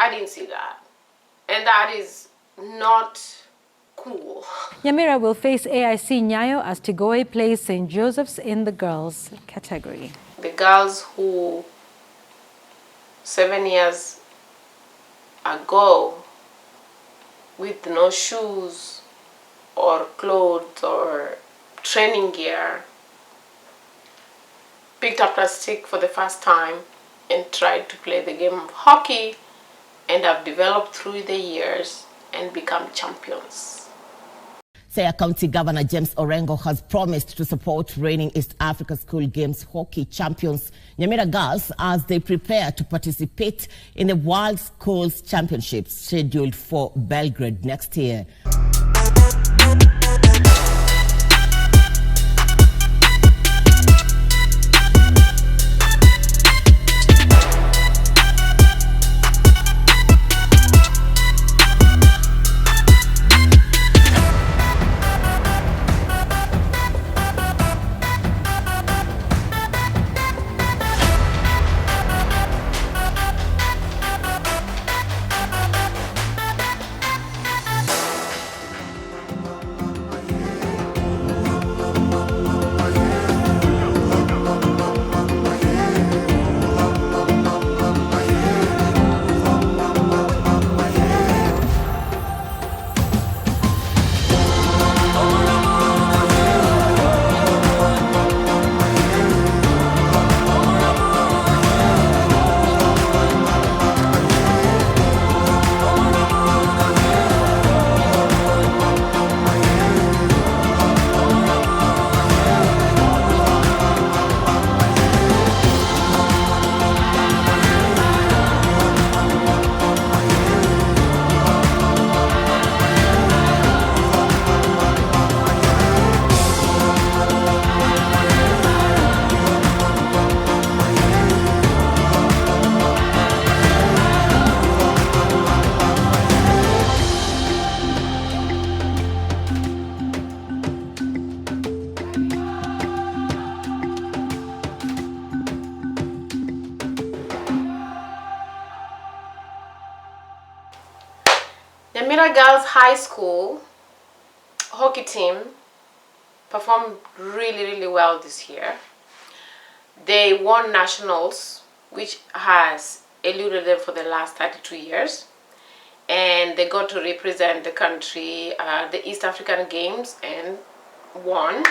I didn't see that. And that is not cool. Nyamira will face AIC Nyayo as Tigoi plays St. Joseph's in the girls category. The girls who 7 years ago with no shoes or clothes or training gear picked up a stick for the first time and tried to play the game of hockey and have developed through the years and become champions. Siaya County Governor James Orengo has promised to support reigning East Africa School Games hockey champions Nyamira girls as they prepare to participate in the World Schools Championships scheduled for Belgrade next year. Nyamira Girls High School hockey team performed really well this year. They won nationals, which has eluded them for the last 32 years. And they got to represent the country at the East African Games and won.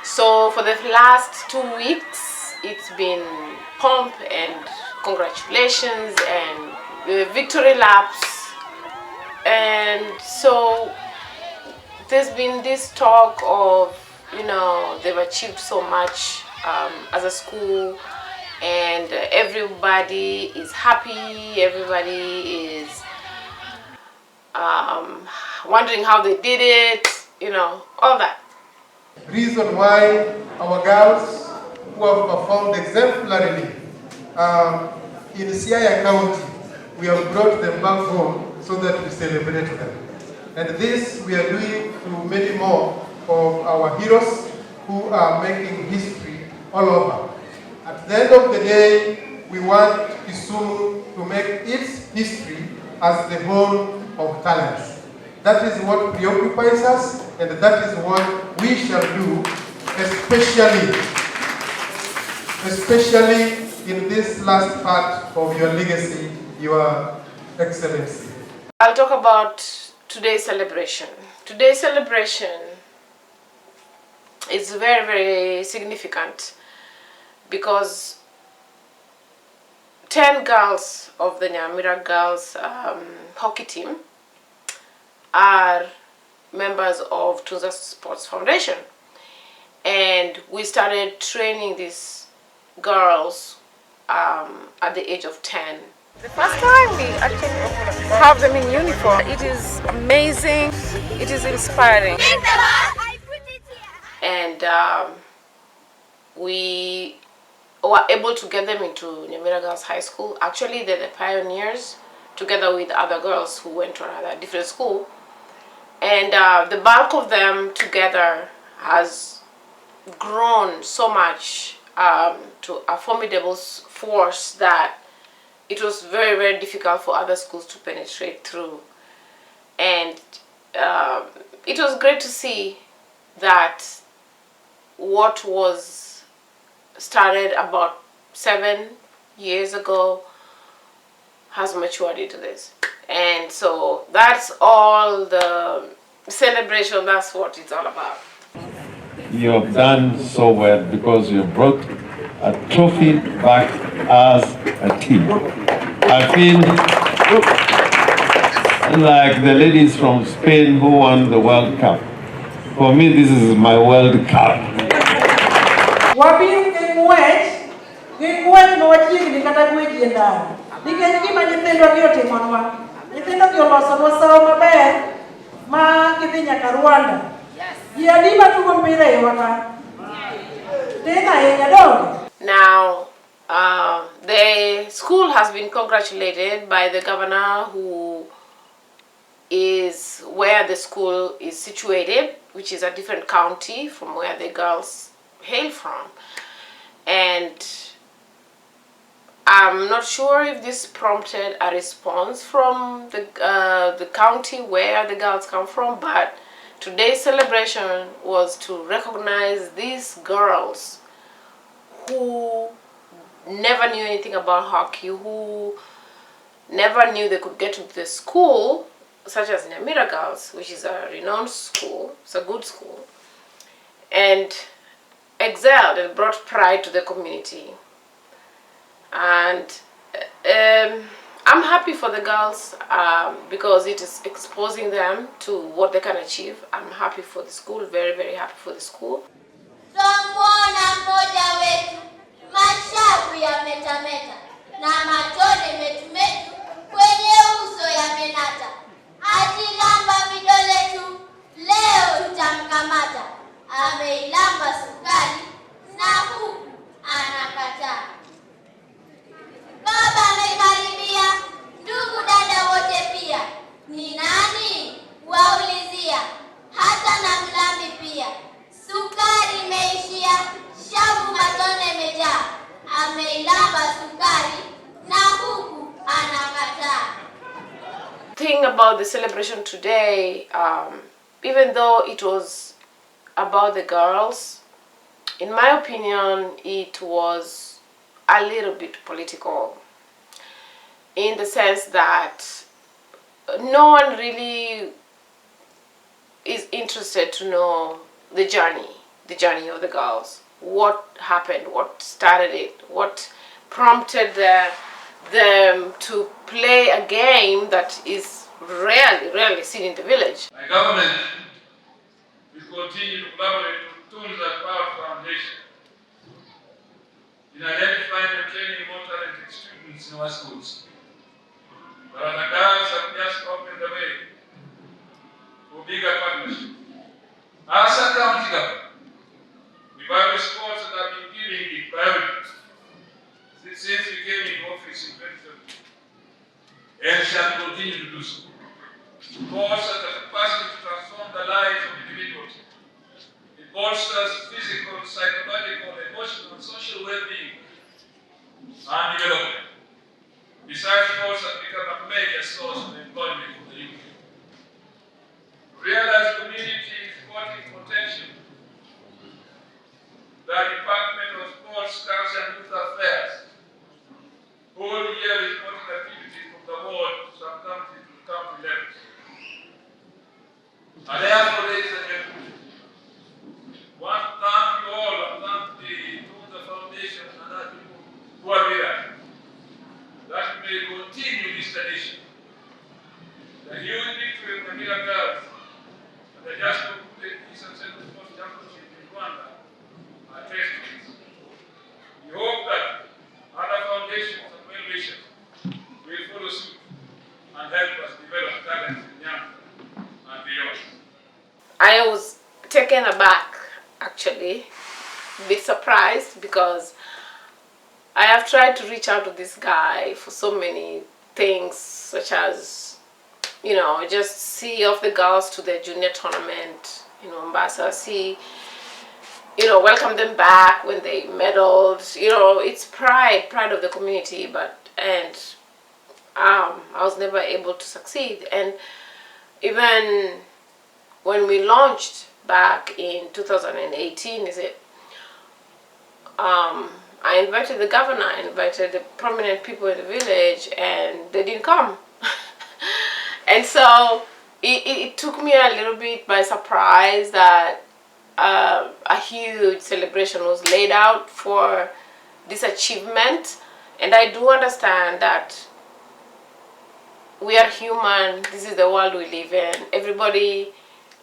So for the last 2 weeks, it's been pomp and congratulations and victory laps. And so there's been this talk of, they've achieved so much as a school, and everybody is happy, everybody is wondering how they did it, all that. Reason why our girls who have performed exemplarily in Siaya County, we have brought them back home so that we celebrate them. And this we are doing through many more of our heroes who are making history all over. At the end of the day, we want Kisumu to make its history as the home of talents. That is what preoccupies us, and that is what we shall do, especially in this last part of your legacy, Your Excellency. I'll talk about today's celebration. Today's celebration is very significant because 10 girls of the Nyamira girls hockey team are members of TunzaSports Foundation, and we started training these girls at the age of 10. The first time we actually have them in uniform, it is amazing, it is inspiring. And we were able to get them into Nyamira Girls High School. Actually, they're the pioneers, together with other girls who went to another different school. And the bulk of them together has grown so much to a formidable force that it was very, very difficult for other schools to penetrate through. And it was great to see that what was started about 7 years ago has matured into this. And so that's all the celebration, that's what it's all about. You have done so well because you brought a trophy back as a team. I feel like the ladies from Spain who won the World Cup. For me, this is my World Cup. Now, the school has been congratulated by the governor, who is where the school is situated, which is a different county from where the girls hail from. And I'm not sure if this prompted a response from the county where the girls come from, but today's celebration was to recognize these girls who never knew anything about hockey, who never knew they could get into the school, such as Nyamira Girls, which is a renowned school, it's a good school, and excelled and brought pride to the community. And I'm happy for the girls because it is exposing them to what they can achieve. I'm happy for the school, very, very happy for the school. Twamwona mmoja wetu, mashavu yametameta na matone metumetu kwenye uso yamenata. Ajilamba vidole tu, leo tutamkamata. Ameilamba sukari na huku anakataa. Baba amekaribia, ndugu dada wote pia. Ni nani? Waulizia, hata na mlambi pia. Sukari imeishia, shavu matone mejaa. Ameilamba sukari na huku anakataa. Thing about the celebration today, even though it was about the girls, in my opinion, it was a little bit political, in the sense that no one really is interested to know the journey of the girls. What happened, what started it, what prompted them to play a game that is rarely seen in the village. My government will continue to collaborate with TunzaSports Foundation in identifying and training more talented students in our schools. But the girls have just opened the way for bigger partnership. As a county government, we value sports that have been giving it priority since we came in office in 2017, and shall continue to do so. Sports has the capacity to transform the lives of individuals. It bolsters physical, psychological, emotional, and social well-being and development. Besides, sports have become a major source of employment for the youth. To realize community sporting potential, the Department of Sports, Culture and Youth Affairs hold yearly sporting activities from the ward, sub-county to county levels. And therefore, ladies and gentlemen, I want to thank you all and thank the Tunza Foundation and other people who are here, that we may continue this tradition. The huge victory of the Nyamira Girls and the just concluded Eastern Central Sports Championship in Rwanda are testimonies. We hope that other foundations and well-wishers will follow suit and help us develop talents in Nyamira and beyond. I was taken aback, actually, a bit surprised, because I have tried to reach out to this guy for so many things, such as, just see off the girls to the junior tournament, Mombasa, see welcome them back when they medaled. It's pride of the community, and I was never able to succeed. And even when we launched back in 2018, I invited the governor, I invited the prominent people in the village, and they didn't come. And so it took me a little bit by surprise that a huge celebration was laid out for this achievement. And I do understand that we are human. This is the world we live in. Everybody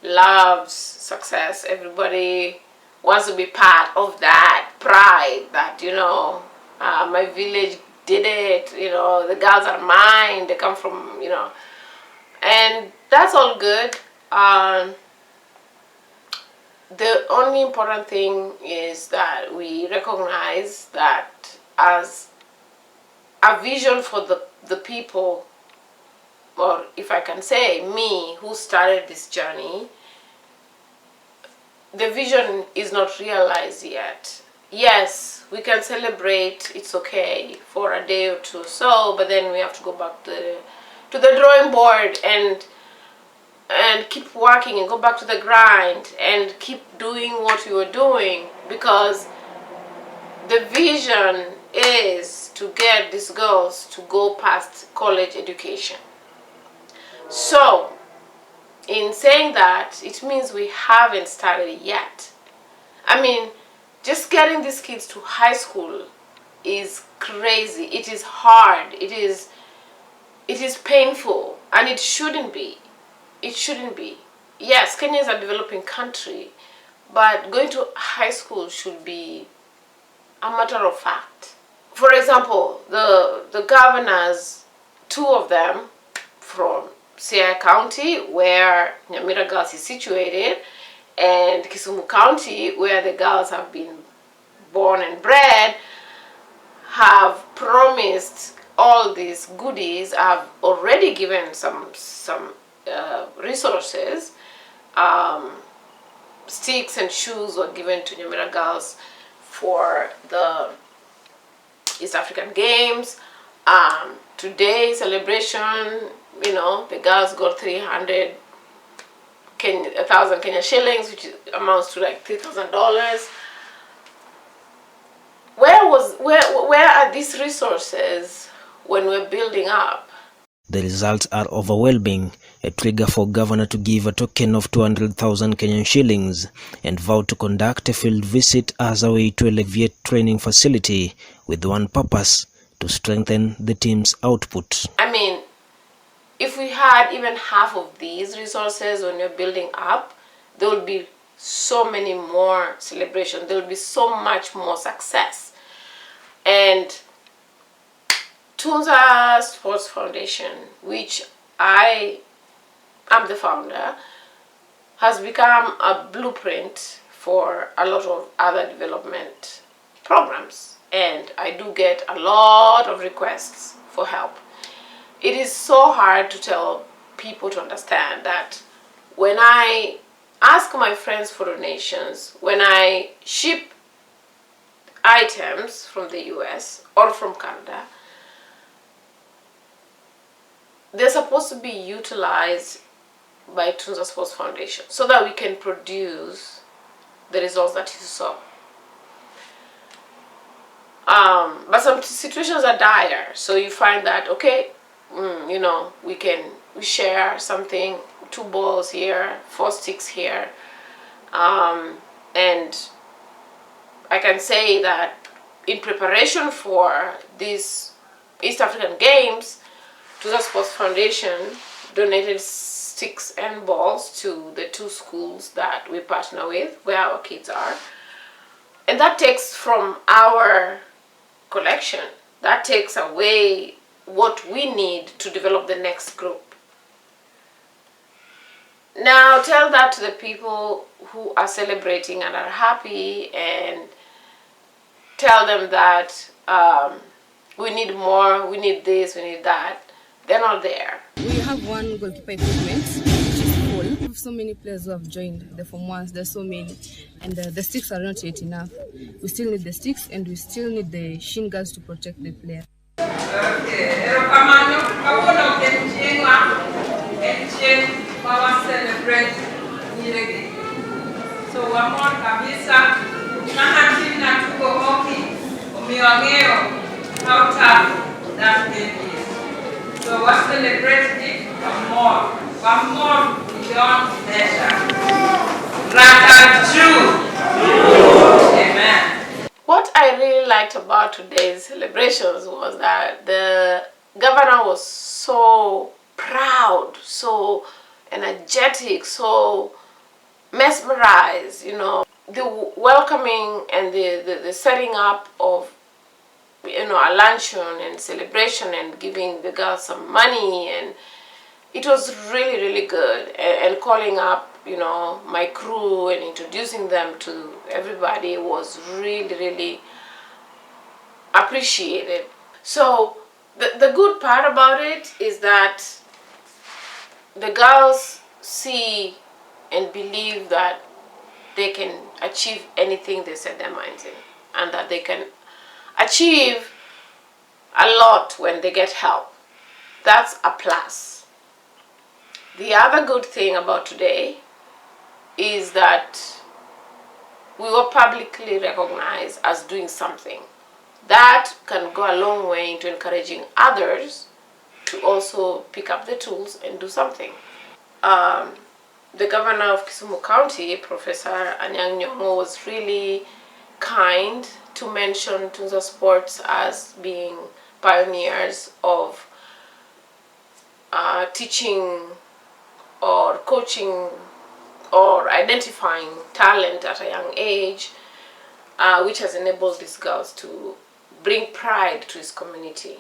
loves success. Everybody wants to be part of that pride that, my village did it. The girls are mine. They come from, and that's all good. The only important thing is that we recognize that as a vision for the people, or if I can say me, who started this journey, the vision is not realized yet. Yes, we can celebrate, it's okay, for a day or two, but then we have to go back to the drawing board and keep working and go back to the grind and keep doing what we were doing, because the vision is to get these girls to go past college education. So in saying that, it means we haven't started yet. I mean, just getting these kids to high school is crazy. It is hard. It is painful, and it shouldn't be. It shouldn't be. Yes, Kenya is a developing country, but going to high school should be a matter of fact. For example, the governors, two of them from Siaya County, where Nyamira Girls is situated, and Kisumu County, where the girls have been born and bred, have promised all these goodies. Have already given some resources. Sticks and shoes were given to Nyamira Girls for the East African Games. Today celebration, the girls got 1,000 Kenya shillings, which amounts to like $3,000. Where are these resources when we're building up? The results are overwhelming, a trigger for governor to give a token of 200,000 Kenyan shillings and vow to conduct a field visit as a way to alleviate training facility with one purpose: to strengthen the team's output. I mean, if we had even half of these resources when you're building up, there will be so many more celebrations. There will be so much more success. And TunzaSports Foundation, which I am the founder, has become a blueprint for a lot of other development programs. And I do get a lot of requests for help. It is so hard to tell people to understand that when I ask my friends for donations, when I ship items from the US or from Canada, they're supposed to be utilized by TunzaSports Foundation so that we can produce the results that you saw. But some situations are dire, so you find that, okay, we share something, 2 balls here, 4 sticks here, and I can say that in preparation for these East African Games, TunzaSports Foundation donated sticks and balls to the 2 schools that we partner with, where our kids are, and that takes from our collection. That takes away what we need to develop the next group. Now tell that to the people who are celebrating and are happy, and tell them that we need more, we need this, we need that. They're not there. We have one goalkeeper equipment, which is We have so many players who have joined the Form 1s. There's so many, and the sticks are not yet enough. We still need the sticks, and we still need the shin guards to protect the player. So wamon kabisa na team na tuko hockey umiwangeo how tough that game is. So what's celebrated it one more beyond measure. Amen. What I really liked about today's celebrations was that the governor was so proud, so energetic, so mesmerized, you know, the welcoming and the setting up of, you know, a luncheon and celebration and giving the girls some money, and it was really, really good. And calling up, you know, my crew and introducing them to everybody was really, really appreciated. So the good part about it is that the girls see and believe that they can achieve anything they set their minds in, and that they can achieve a lot when they get help. That's a plus. The other good thing about today is that we were publicly recognized as doing something. That can go a long way into encouraging others to also pick up the tools and do something. The governor of Kisumu County, Professor Nyamira, was really kind to mention TunzaSports as being pioneers of teaching or coaching or identifying talent at a young age, which has enabled these girls to bring pride to his community.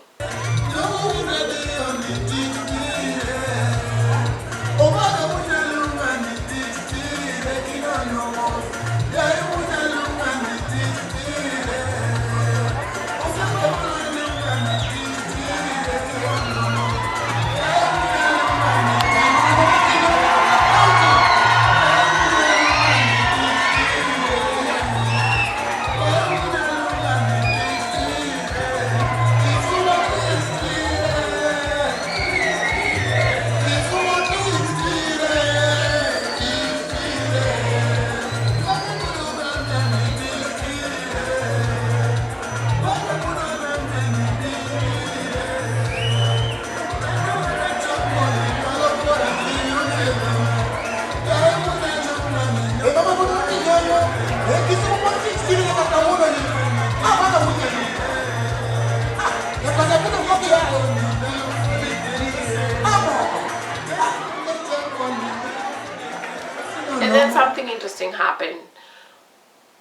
And then something interesting happened.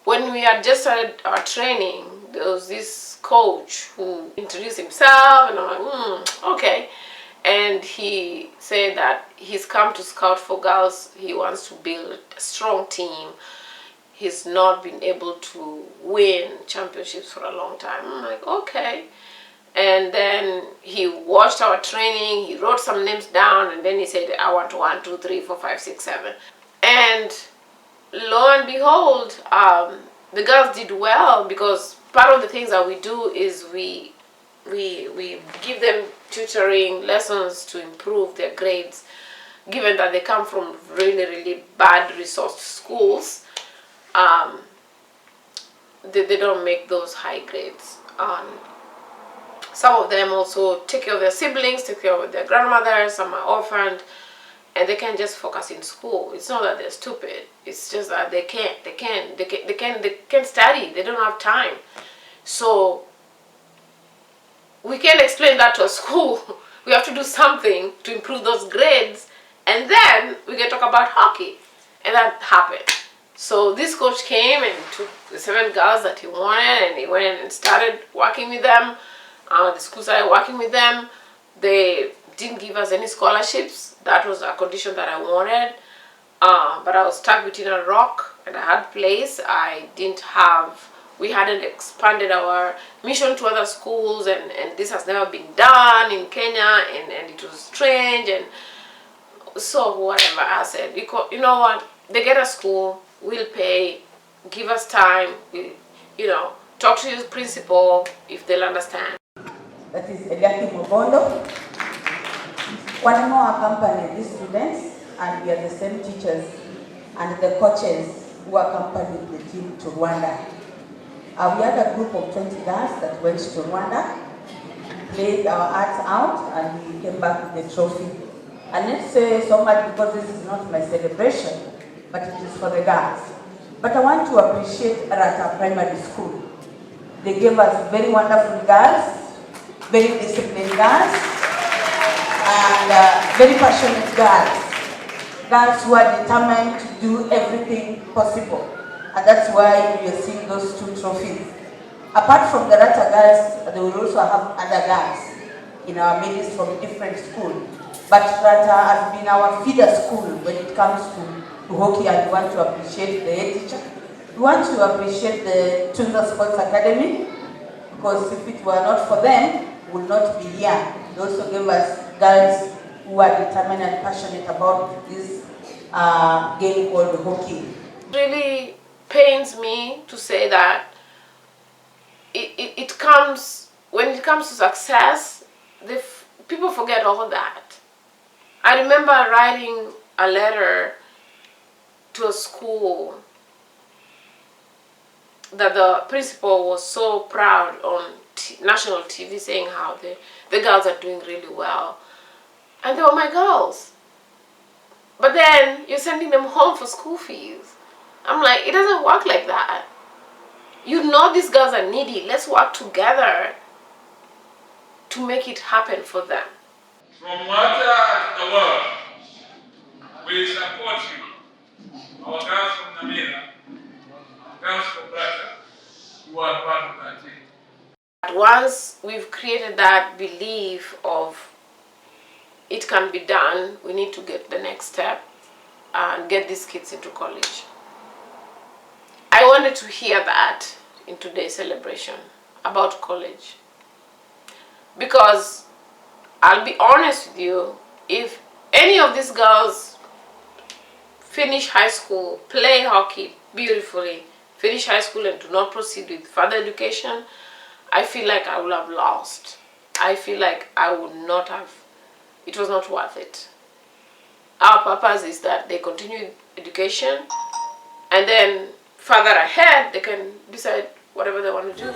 When we had just started our training, there was this coach who introduced himself, and I'm like, okay. And he said that he's come to scout for girls. He wants to build a strong team. He's not been able to win championships for a long time. I'm like, okay. And then he watched our training, he wrote some names down, and then he said, I want 1, 2, 3, 4, 5, 6, 7. And lo and behold, the girls did well, because part of the things that we do is we give them tutoring lessons to improve their grades, given that they come from really, really bad resourced schools. They don't make those high grades. Some of them also take care of their siblings, take care of their grandmothers, some are orphaned, and they can just focus in school. It's not that they're stupid, it's just that they can't study, they don't have time. So we can't explain that to a school. We have to do something to improve those grades, and then we can talk about hockey. And that happened. So this coach came and took the 7 girls that he wanted, and he went and started working with them. The school started working with them. They didn't give us any scholarships. That was a condition that I wanted. But I was stuck between a rock and a hard place. We hadn't expanded our mission to other schools, and this has never been done in Kenya, and it was strange. And So whatever I said, you know what? They get a school, we'll pay, give us time, talk to your principal if they'll understand. That is Eliakim Mobondo. One more accompany these students, and we are the same teachers and the coaches who accompanied the team to Rwanda. We had a group of 20 girls that went to Rwanda, played our arts out, and we came back with the trophy. And let's say so much because this is not my celebration, but it is for the girls. But I want to appreciate Rata Primary School. They gave us very wonderful girls, very disciplined girls, and very passionate girls. Girls who are determined to do everything possible. And that's why we are seeing those 2 trophies. Apart from the Rata girls, they will also have other girls in our midst from different schools. But Rata has been our feeder school when it comes to hockey, and we want to appreciate the head teacher. We want to appreciate the TunzaSports Academy, because if it were not for them, we would not be here. They also gave us girls who are determined and passionate about this game called hockey. It really pains me to say that it comes, when it comes to success, people forget all that. I remember writing a letter to a school that the principal was so proud on national TV, saying how the girls are doing really well. And they were my girls. But then you're sending them home for school fees. I'm like, it doesn't work like that. You know these girls are needy. Let's work together to make it happen for them. From water to the world, we support you. Our girls from Nyamira, girls from Brata, who are part of that team. Once we've created that belief of it can be done, we need to get the next step and get these kids into college. I wanted to hear that in today's celebration about college. Because I'll be honest with you, if any of these girls finish high school, play hockey beautifully, finish high school and do not proceed with further education, I feel like I would have lost. I feel like I would not have, it was not worth it. Our purpose is that they continue education, and then further ahead they can decide whatever they want to do.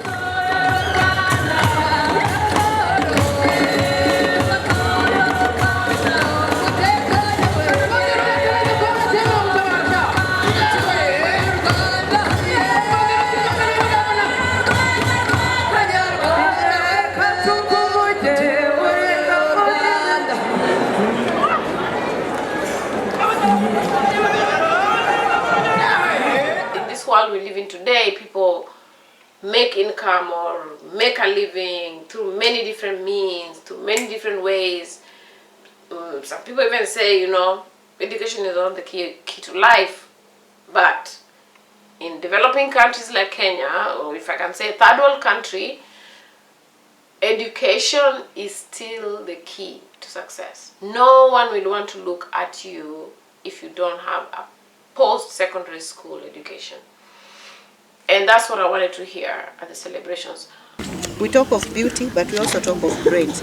World we live in today, people make income or make a living through many different means, through many different ways. Some people even say, education is not the key to life. But in developing countries like Kenya, or if I can say third world country, education is still the key to success. No one will want to look at you if you don't have a post-secondary school education. And that's what I wanted to hear at the celebrations. We talk of beauty, but we also talk of brains.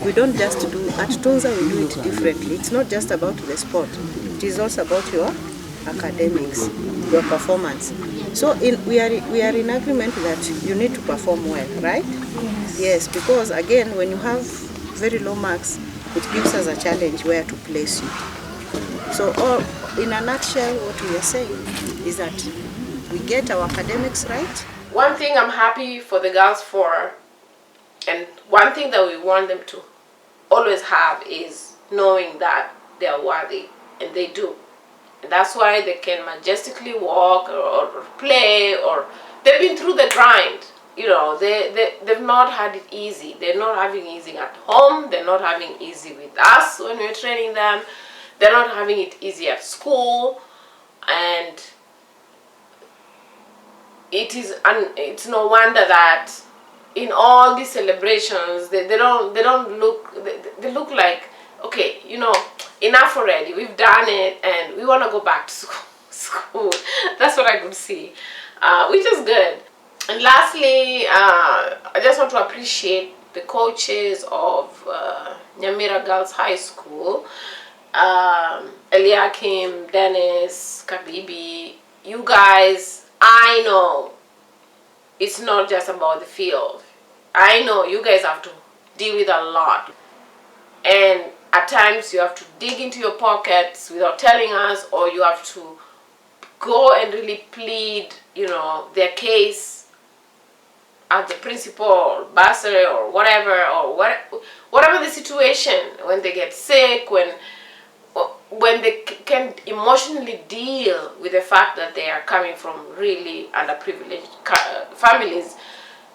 We don't just do, at Tunza we do it differently. It's not just about the sport. It is also about your academics, your performance. So we are in agreement that you need to perform well, right? Yes, because again, when you have very low marks, it gives us a challenge where to place you. So in a nutshell, what we are saying is that we get our academics right. One thing I'm happy for the girls for, and one thing that we want them to always have, is knowing that they are worthy, and they do. And that's why they can majestically walk or play, or they've been through the grind. They've not had it easy. They're not having easy at home. They're not having easy with us when we're training them. They're not having it easy at school, and it's no wonder that in all these celebrations they look like, okay, enough already. We've done it, and we want to go back to school. That's what I could see, which is good. And lastly, I just want to appreciate the coaches of Nyamira Girls High School, Eliakim, Dennis, Kabibi. You guys, I know it's not just about the field. I know you guys have to deal with a lot, and at times you have to dig into your pockets without telling us, or you have to go and really plead, their case at the principal, bursary, or whatever, or whatever the situation, when they get sick, when they can emotionally deal with the fact that they are coming from really underprivileged families.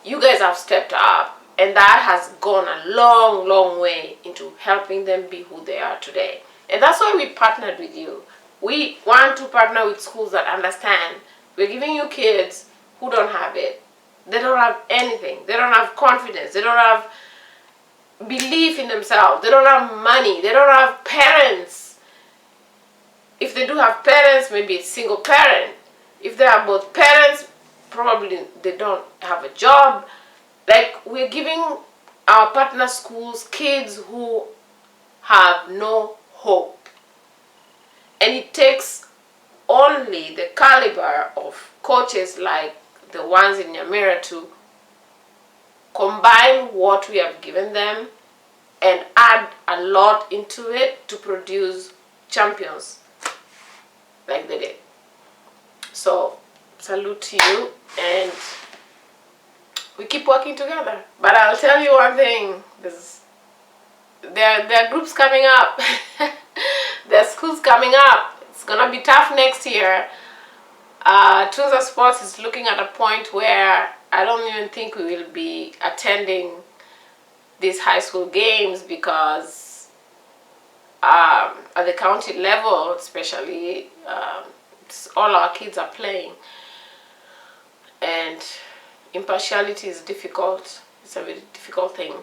You guys have stepped up, and that has gone a long, long way into helping them be who they are today. And that's why we partnered with you. We want to partner with schools that understand. We're giving you kids who don't have it. They don't have anything. They don't have confidence. They don't have belief in themselves. They don't have money. They don't have parents. If they do have parents, maybe it's single parent. If they have both parents, probably they don't have a job. Like, we're giving our partner schools kids who have no hope. And it takes only the caliber of coaches like the ones in Nyamira to combine what we have given them and add a lot into it to produce champions like they did. So, salute to you, and we keep working together. But I'll tell you one thing, there are groups coming up. There are schools coming up. It's gonna be tough next year. TunzaSports is looking at a point where I don't even think we will be attending these high school games, because at the county level especially, all our kids are playing, and impartiality is difficult. It's a very difficult thing.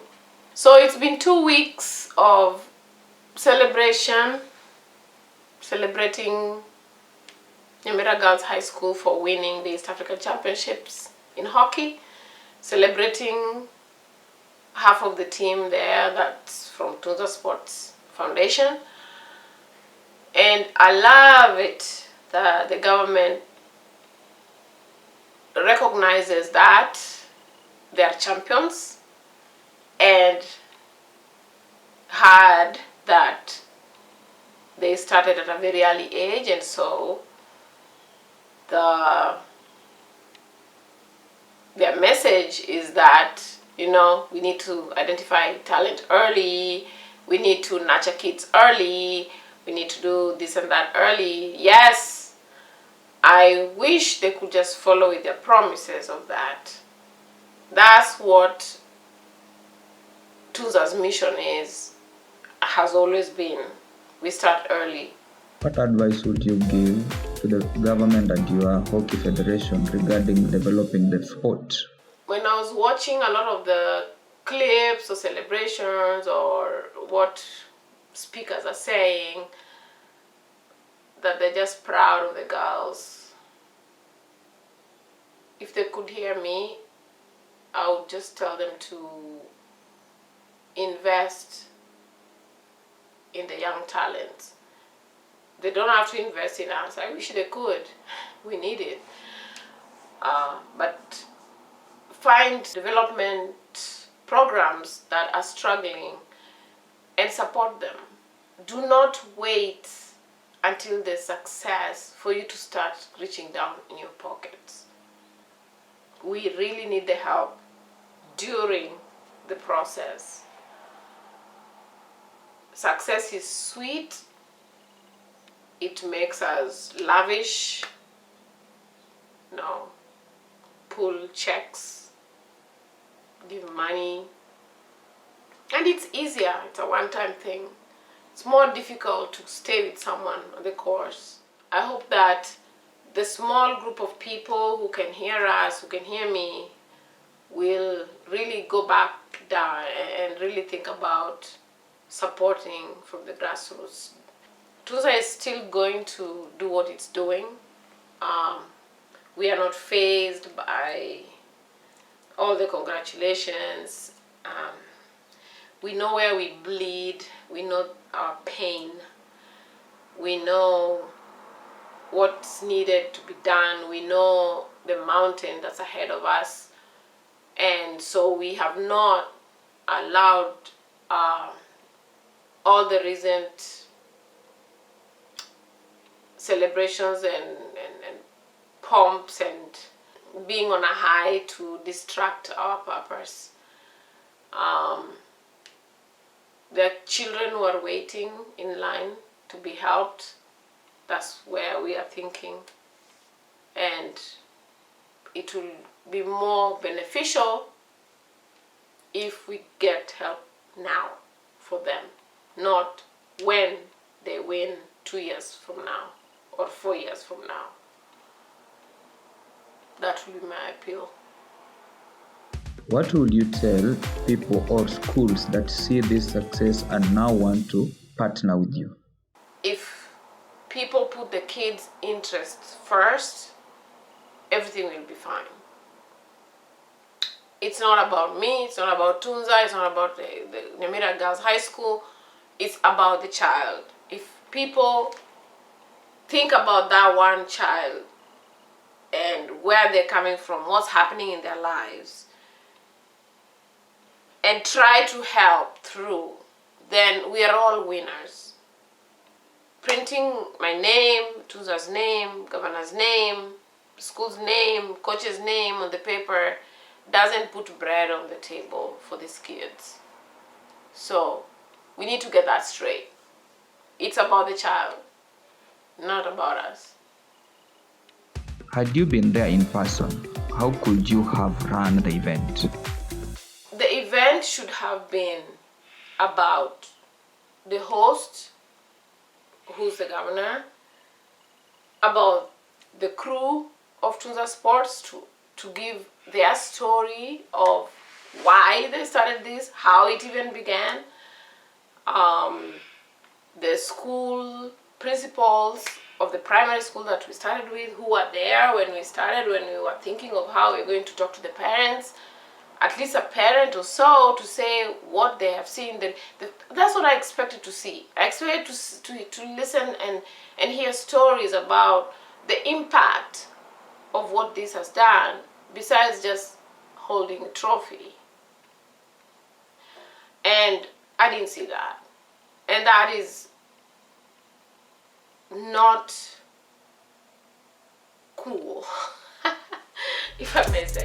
So it's been 2 weeks of celebrating Nyamira Girls High School for winning the East African Championships in hockey, celebrating half of the team there that's from TunzaSports Foundation. And I love it that the government recognizes that they are champions, and had that they started at a very early age, and so their message is that, we need to identify talent early, we need to nurture kids early, we need to do this and that early. Yes, I wish they could just follow with their promises of that. That's what Tunza's mission has always been. We start early. What advice would you give to the government and your hockey federation regarding developing the sport? When I was watching a lot of the clips or celebrations or what speakers are saying, that they're just proud of the girls, if they could hear me, I would just tell them to invest in the young talents. They don't have to invest in us. I wish they could. We need it. But find development programs that are struggling and support them. Do not wait until there's success for you to start reaching down in your pockets. We really need the help during the process. Success is sweet. It makes us lavish, pull checks, give money, and it's easier. It's a one-time thing. It's more difficult to stay with someone on the course. I hope that the small group of people who can hear us, who can hear me, will really go back down and really think about supporting from the grassroots Tunza is still going to do what it's doing. We are not fazed by all the congratulations. We know where we bleed. We know our pain. We know what's needed to be done. We know the mountain that's ahead of us. And so we have not allowed all the recent celebrations and pomps and being on a high to distract our purpose. There are children who are waiting in line to be helped. That's where we are thinking. And it will be more beneficial if we get help now for them, not when they win 2 years from now or 4 years from now. That will be my appeal. What would you tell people or schools that see this success and now want to partner with you? If people put the kids' interests first, everything will be fine. It's not about me, it's not about Tunza, it's not about the Nyamira Girls High School, it's about the child. If people think about that one child and where they're coming from, what's happening in their lives, and try to help through, then we are all winners. Printing my name, Tunza's name, governor's name, school's name, coach's name on the paper doesn't put bread on the table for these kids. So we need to get that straight. It's about the child, not about us. Had you been there in person, how could you have run the event? The event should have been about the host, who's the governor, about the crew of TunzaSports to give their story of why they started this, how it even began, the school principals of the primary school that we started with, who were there when we started, when we were thinking of how we're going to talk to the parents, at least a parent or so, to say what they have seen. That's what I expected to see. I expected to listen and hear stories about the impact of what this has done, besides just holding a trophy. And I didn't see that. And that is not cool, if I may say.